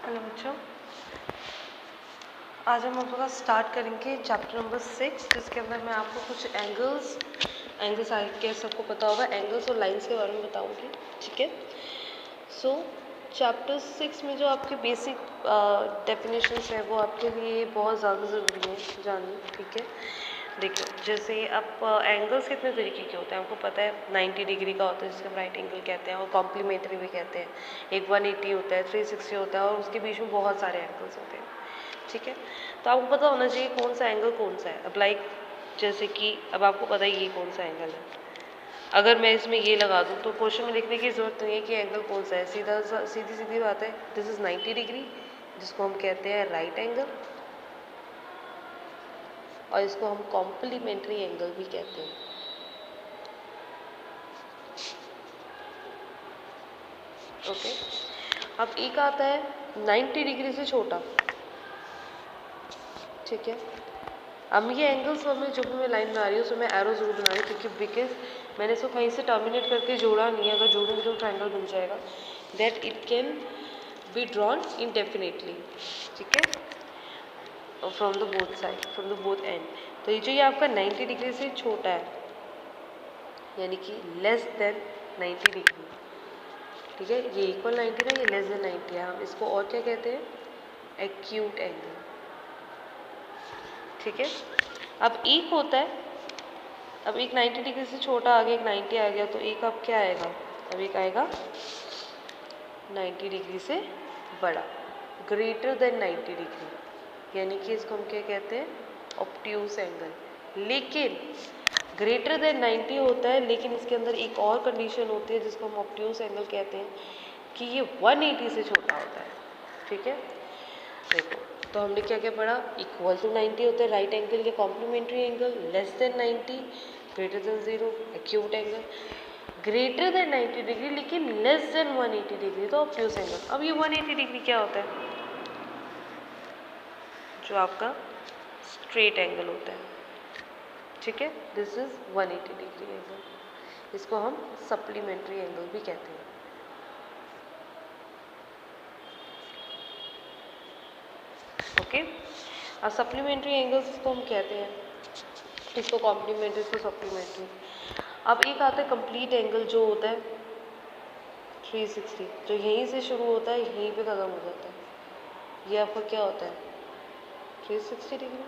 Hello बच्चों, आज हम आपका स्टार्ट करेंगे चैप्टर नंबर 6, जिसके अंदर मैं आपको कुछ एंगल्स के सबको पता होगा, एंगल्स और लाइंस के बारे में बताऊंगी। ठीक है। सो चैप्टर 6 में जो आपके बेसिक डेफिनेशंस है वो आपके लिए बहुत ज़्यादा ज़रूरी है जाननी। ठीक है। देखो, जैसे आप एंगल्स कितने तरीके के होते हैं आपको पता है। 90 डिग्री का होता है जिसको हम राइट एंगल कहते हैं, और कॉम्प्लीमेंट्री भी कहते हैं। एक 180 होता है, 360 होता है, और उसके बीच में बहुत सारे एंगल्स होते हैं। ठीक है। तो आपको पता होना चाहिए कौन सा एंगल कौन सा है। अब लाइक जैसे कि अब आपको पता है ये कौन सा एंगल है। अगर मैं इसमें ये लगा दूँ तो क्वेश्चन में लिखने की ज़रूरत नहीं है कि एंगल कौन सा है। सीधी सीधी बात है, दिस इज़ 90 डिग्री, जिसको हम कहते हैं राइट एंगल, और इसको हम कॉम्प्लीमेंट्री एंगल भी कहते हैं। ओके। अब एक आता है 90 डिग्री से छोटा। ठीक है। अब ये एंगल्स में जो भी मैं लाइन बना रही हूँ उसमें मैं एरो जरूर बना रही हूँ, क्योंकि बिकॉज मैंने इसको कहीं से टर्मिनेट करके जोड़ा नहीं है। अगर जोड़ूंगी तो ट्रायंगल बन जाएगा, that it can be drawn indefinitely. ठीक है। From the both side, from the both and. तो ये आपका 90 डिग्री से छोटा है, यानी कि लेस देन 90 डिग्री। ठीक है। ये इक्वल 90 ना, ये लेस देन 90 है। हम इसको और क्या कहते हैं? Acute angle. ठीक है। अब एक होता है, अब एक 90 डिग्री से छोटा आ गया, एक 90 आ गया, तो एक अब क्या आएगा? अब एक आएगा 90 डिग्री से बड़ा, ग्रेटर देन 90 डिग्री, यानी कि इसको हम क्या कहते हैं? Obtuse angle. लेकिन ग्रेटर देन 90 होता है, लेकिन इसके अंदर एक और कंडीशन होती है जिसको हम ऑब्ट्यूस एंगल कहते हैं, कि ये 180 से छोटा होता है। ठीक है। देखो, तो हमने क्या क्या पढ़ा? इक्वल टू 90 होता है राइट एंगल या complementary angle, less than 90, greater than 0, acute angle, greater than 90 degree लेकिन लेस देन 180 डिग्री तो ऑब्ट्यूस एंगल। अब ये 180 डिग्री क्या होता है? जो आपका स्ट्रेट एंगल होता है। ठीक है। दिस इज 180 डिग्री एंगल, इसको हम सप्लीमेंट्री एंगल भी कहते हैं। ओके। और सप्लीमेंट्री एंगल्स इसको हम कहते हैं, इसको कॉम्प्लीमेंट्री, इसको सप्लीमेंट्री। अब एक आता है कंप्लीट एंगल, जो होता है 360, जो यहीं से शुरू होता है यहीं पे ख़त्म हो जाता है। ये आपका क्या होता है? 360 डिग्री।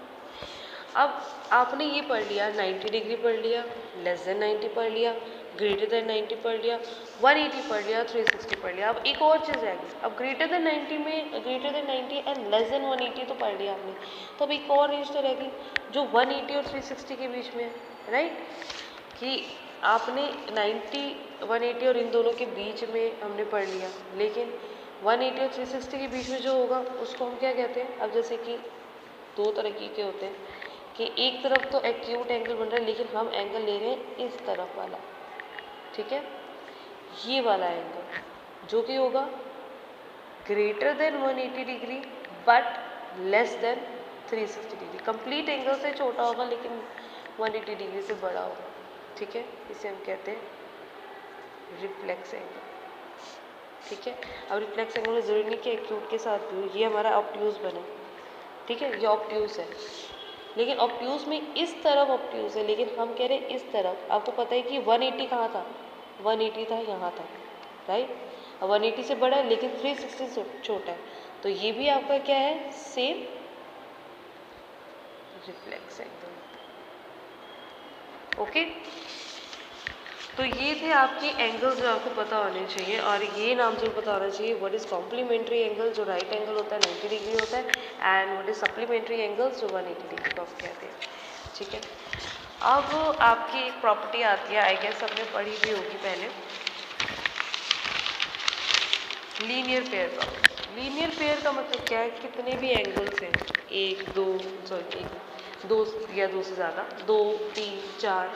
अब आपने ये पढ़ लिया, 90 डिग्री पढ़ लिया, लेस देन 90 पढ़ लिया, ग्रेटर देन 90 पढ़ लिया, 180 पढ़ लिया, 360 पढ़ लिया। अब एक और चीज़ आएगी। अब ग्रेटर देन 90 में, greater than 90 and less than 180 तो पढ़ लिया आपने, तो अब एक और रेंज तो रहेगी जो 180 और 360 के बीच में है, राइट? कि आपने 90, 180 और इन दोनों के बीच में हमने पढ़ लिया, लेकिन 180 और 360 के बीच में जो होगा उसको हम क्या कहते हैं? अब जैसे कि दो तरीके के होते हैं, कि एक तरफ तो एक्यूट एंगल बन रहा है, लेकिन हम एंगल ले रहे हैं इस तरफ वाला। ठीक है। ये वाला एंगल जो कि होगा greater than 180 degree but less than 360 degree. Complete angle से छोटा होगा लेकिन 180 डिग्री से बड़ा होगा। ठीक है। इसे हम कहते हैं रिफ्लेक्स एंगल। ठीक है। अब रिफ्लेक्स एंगल में जरूरी नहीं कि एक्यूट के साथ भी हो, ये हमारा ऑब्ट्यूस बने। ठीक है। ये ऑब्ट्यूस है, लेकिन ऑब्ट्यूस में इस तरफ ऑब्ट्यूस है, लेकिन हम कह रहे हैं इस तरफ। आपको पता है कि 180 कहाँ था? 180 था यहाँ था, राइट? अब 180 से बड़ा है लेकिन 360 से छोटा है, तो ये भी आपका क्या है? Same reflex angle. ओके। तो ये थे आपके एंगल्स जो आपको पता होने चाहिए, और ये नाम जरूर पता होना चाहिए, व्हाट इज़ कॉम्प्लीमेंट्री एंगल जो राइट एंगल होता है 90 डिग्री होता है, and what is supplementary angles जो 180 डिग्री को आप कहते हैं। ठीक है। अब आपकी एक प्रॉपर्टी आती है, आई गेस सबने पढ़ी भी होगी पहले, linear pair property. Linear pair का मतलब क्या है? कितने भी एंगल्स हैं, एक दो या दो से ज़्यादा, 2, 3, 4।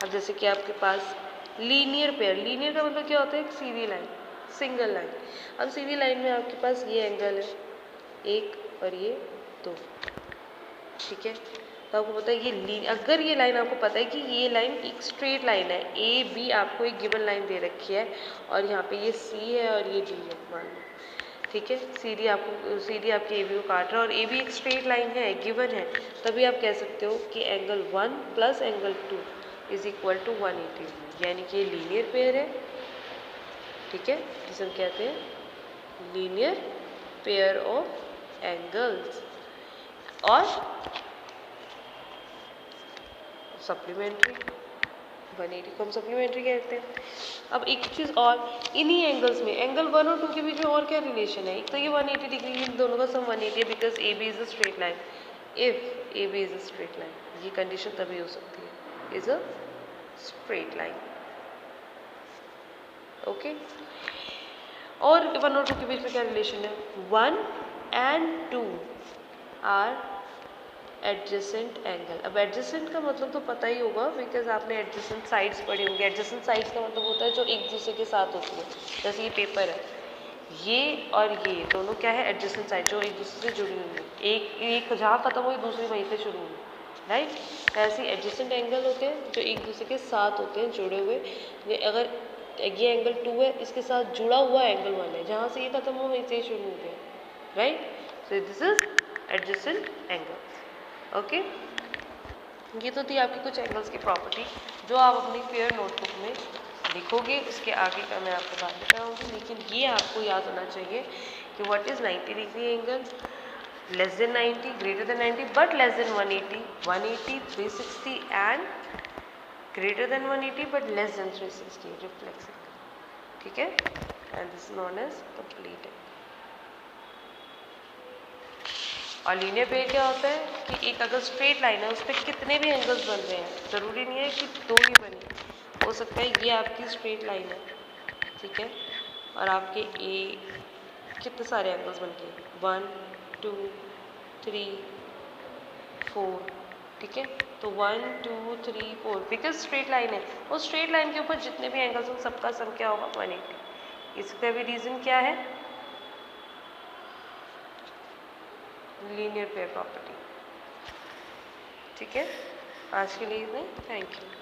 अब जैसे कि आपके पास लीनियर पेयर, लीनियर का मतलब क्या होता है? एक सीधी लाइन, सिंगल लाइन। अब सीधी लाइन में आपके पास ये एंगल है 1 और ये 2। ठीक है। तो आपको पता है ये अगर ये लाइन आपको पता है कि ये लाइन एक स्ट्रेट लाइन है, ए बी आपको एक गिवन लाइन दे रखी है, और यहाँ पे ये सी है और ये डी है मान लो, ठीक है, CD आपकी AB को काट रहा है और AB एक स्ट्रेट लाइन है, गिवन है, तभी आप कह सकते हो कि angle 1 plus angle 2 is equal to 180, यानी कि ये लीनियर पेयर है। ठीक है, जिसे हम कहते हैं लीनियर पेयर ऑफ एंगल्स और सप्लीमेंट्री 180 को हम सप्लीमेंट्री कहते हैं। अब एक चीज़ और, इन्हीं एंगल्स में एंगल 1 और 2 के बीच में और क्या रिलेशन है? एक तो ये 180 डिग्री, इन दोनों का सम 180 है because AB is a straight line. If AB is a straight line, ये कंडीशन तभी हो सकती है, is a straight line. Okay, और 1 और 2 के बीच में क्या रिलेशन है? 1 and 2 आर एडजेसेंट एंगल। अब एडजेसेंट का मतलब तो पता ही होगा बिकॉज आपने एडजेसेंट साइड्स पढ़े होंगे। एडजेसेंट साइड्स का मतलब होता है जो एक दूसरे के साथ होती है। जैसे ये पेपर है, ये और ये दोनों क्या है? एडजेसेंट साइड, जो एक दूसरे से जुड़ी हुई है। एक जहाँ खत्म हुई दूसरी वहीं से शुरू हुई, राइट। ऐसे एडजेसेंट एंगल होते हैं जो एक दूसरे के साथ होते हैं जुड़े हुए। अगर ये एंगल 2 है, इसके साथ जुड़ा हुआ एंगल 1 है, जहाँ से ये खत्म हुआ वहीं से ही शुरू होते हैं, right. So this is adjacent angle. Okay, ये तो थी आपकी कुछ एंगल्स की प्रॉपर्टी जो आप अपनी फेयर नोटबुक में लिखोगे। उसके आगे का मैं आपको बाद में कराऊंगी, लेकिन ये आपको याद होना चाहिए कि what is 90 degree angle, less than 90, greater than 90, but less than 180, 180, 360 and greater than 180 but less than 360 reflex angle. ठीक है, and this known as complete angle. और लीनियर पेयर क्या होता है कि एक अगर स्ट्रेट लाइन है उस पर कितने भी एंगल्स बन रहे हैं, ज़रूरी नहीं है कि 2 ही बने, हो सकता है ये आपकी स्ट्रेट लाइन है, ठीक है, और आपके कितने सारे एंगल्स बन के 1 2 3 4, ठीक है। तो 1 2 3 4 बिकॉज स्ट्रेट लाइन है, उस स्ट्रेट लाइन के ऊपर जितने भी एंगल्स हैं सबका सम क्या होगा? 180। इसका भी रीज़न क्या है? Linear pair property. ठीक है, आज के लिए इतना ही। Thank you.